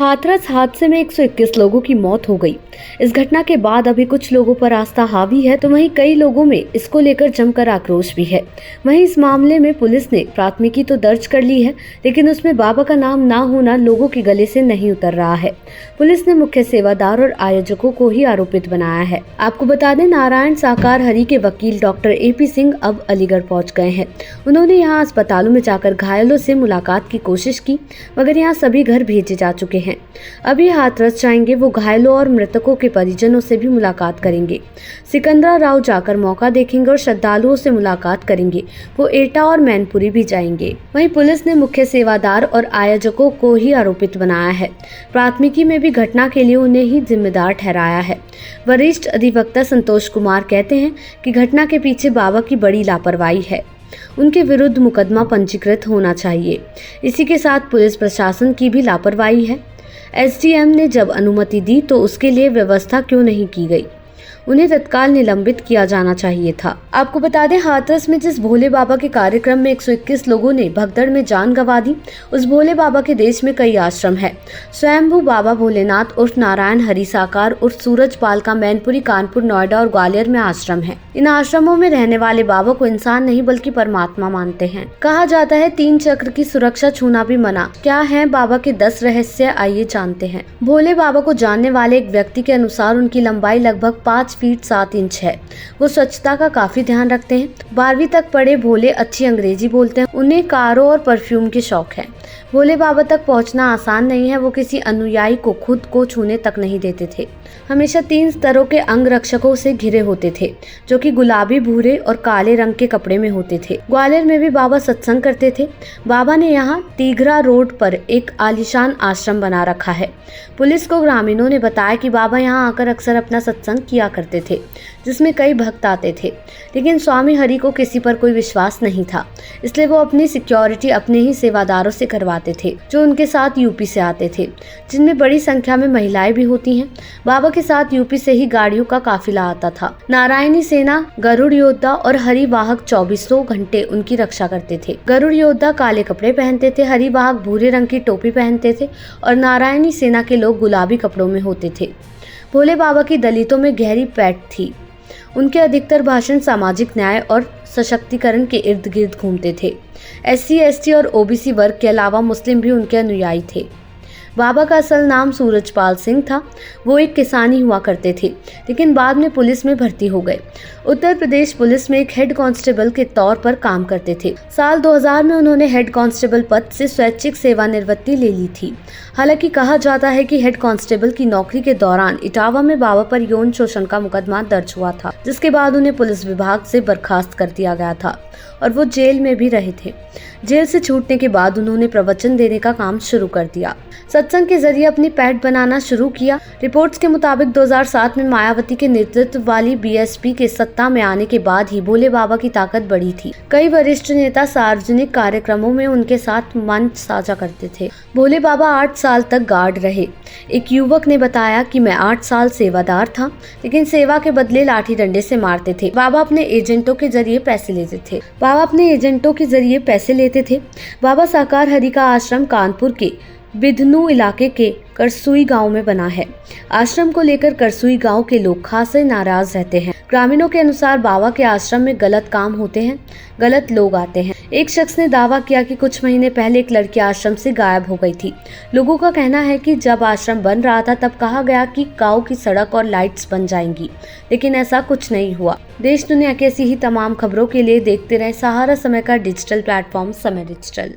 हाथरस हादसे में 121 लोगों की मौत हो गई। इस घटना के बाद अभी कुछ लोगों पर आस्था हावी है तो वहीं कई लोगों में इसको लेकर जमकर आक्रोश भी है। वहीं इस मामले में पुलिस ने प्राथमिकी तो दर्ज कर ली है, लेकिन उसमें बाबा का नाम ना होना लोगों के गले से नहीं उतर रहा है। पुलिस ने मुख्य सेवादार और आयोजकों को ही आरोपित बनाया है। आपको बता दें, नारायण साकार हरि के वकील डॉक्टर AP सिंह अब अलीगढ़ पहुँच गए हैं। उन्होंने यहाँ अस्पतालों में जाकर घायलों से मुलाकात की कोशिश की, मगर यहाँ सभी घर भेजे जा चुके हैं। अभी हाथरस जाएंगे, वो घायलों और मृतकों के परिजनों से भी मुलाकात करेंगे। सिकंदराबाद जाकर मौका देखेंगे और श्रद्धालुओं से मुलाकात करेंगे। वो एटा और मैनपुरी भी जाएंगे। वहीं पुलिस ने मुख्य सेवादार और आयोजकों को ही आरोपित बनाया है। प्राथमिकी में भी घटना के लिए उन्हें ही जिम्मेदार ठहराया है। वरिष्ठ अधिवक्ता संतोष कुमार कहते हैं कि घटना के पीछे बाबा की बड़ी लापरवाही है। उनके विरुद्ध मुकदमा पंजीकृत होना चाहिए। इसी के साथ पुलिस प्रशासन की भी लापरवाही है। SDM ने जब अनुमति दी तो उसके लिए व्यवस्था क्यों नहीं की गई? उन्हें तत्काल निलंबित किया जाना चाहिए था। आपको बता दें, हाथरस में जिस भोले बाबा के कार्यक्रम में 121 लोगों ने भगदड़ में जान गंवा दी, उस भोले बाबा के देश में कई आश्रम है। स्वयंभू बाबा भोलेनाथ उर्फ नारायण हरि साकार उर्फ सूरजपाल का मैनपुरी, कानपुर, नोएडा और ग्वालियर में आश्रम है। इन आश्रमों में रहने वाले बाबा को इंसान नहीं बल्कि परमात्मा मानते हैं। कहा जाता है 3 चक्र की सुरक्षा छूना भी मना। क्या है बाबा के 10 रहस्य, आइए जानते हैं। भोले बाबा को जानने वाले एक व्यक्ति के अनुसार उनकी लंबाई लगभग 5 फीट 7 इंच है। वो स्वच्छता का काफी ध्यान रखते हैं। 12वीं तक पढ़े भोले अच्छी अंग्रेजी बोलते हैं। उन्हें कारों और परफ्यूम के शौक है। भोले बाबा तक पहुंचना आसान नहीं है। वो किसी अनुयायी को खुद को छूने तक नहीं देते थे। हमेशा 3 स्तरों के अंग रक्षकों से घिरे होते थे, जो कि गुलाबी, भूरे और काले रंग के कपड़े में होते थे। ग्वालियर में भी बाबा सत्संग करते थे। बाबा ने यहाँ टीघरा रोड पर एक आलीशान आश्रम बना रखा है। पुलिस को ग्रामीणों ने बताया कि बाबा यहाँ आकर अक्सर अपना सत्संग किया करते थे, जिसमें कई भक्त आते थे। लेकिन स्वामी हरि को किसी पर कोई विश्वास नहीं था, इसलिए वो अपनी सिक्योरिटी अपने ही सेवादारों से करवाते थे, जो उनके साथ यूपी से आते थे, जिनमें बड़ी संख्या में महिलाएं भी होती हैं। बाबा के साथ यूपी से ही गाड़ियों का काफिला आता था। नारायणी सेना, गरुड़ योद्धा और हरि वाहक 24 घंटे उनकी रक्षा करते थे। गरुड़ योद्धा काले कपड़े पहनते थे, हरि वाहक भूरे रंग की टोपी पहनते थे और नारायणी सेना के लोग गुलाबी कपड़ों में होते थे। भोले बाबा की दलितों में गहरी पैठ थी। उनके अधिकतर भाषण सामाजिक न्याय और सशक्तिकरण के इर्द गिर्द घूमते थे। SC, ST और OBC वर्ग के अलावा मुस्लिम भी उनके अनुयायी थे। बाबा का असल नाम सूरजपाल सिंह था। वो एक किसानी हुआ करते थे, लेकिन बाद में पुलिस में भर्ती हो गए। उत्तर प्रदेश पुलिस में एक हेड कांस्टेबल के तौर पर काम करते थे। साल 2000 में उन्होंने हेड कांस्टेबल पद से स्वैच्छिक सेवानिवृत्ति ले ली थी। हालांकि कहा जाता है कि हेड कांस्टेबल की नौकरी के दौरान इटावा में बाबा पर यौन शोषण का मुकदमा दर्ज हुआ था, जिसके बाद उन्हें पुलिस विभाग से बर्खास्त कर दिया गया था और वो जेल में भी रहे थे। जेल से छूटने के बाद उन्होंने प्रवचन देने का काम शुरू कर दिया। सत्संग के जरिए अपनी पैठ बनाना शुरू किया। रिपोर्ट्स के मुताबिक 2007 में मायावती के नेतृत्व वाली BSP के सत्ता में आने के बाद ही भोले बाबा की ताकत बढ़ी थी। कई वरिष्ठ नेता सार्वजनिक कार्यक्रमों में उनके साथ मंच साझा करते थे। भोले बाबा 8 साल तक गार्ड रहे। एक युवक ने बताया कि मैं 8 साल सेवादार था, लेकिन सेवा के बदले लाठी डंडे से मारते थे। बाबा अपने एजेंटों के जरिए पैसे लेते थे। बाबा साकार हरि का आश्रम कानपुर के बिधनू इलाके के करसुई गांव में बना है। आश्रम को लेकर करसुई गांव के लोग खासे नाराज रहते हैं। ग्रामीणों के अनुसार बाबा के आश्रम में गलत काम होते हैं, गलत लोग आते हैं। एक शख्स ने दावा किया कि कुछ महीने पहले एक लड़की आश्रम से गायब हो गई थी। लोगों का कहना है कि जब आश्रम बन रहा था तब कहा गया कि गांव की सड़क और लाइट्स बन जाएंगी, लेकिन ऐसा कुछ नहीं हुआ। देश दुनिया की ऐसी ही तमाम खबरों के लिए देखते रहे सहारा समय का डिजिटल प्लेटफॉर्म समय डिजिटल।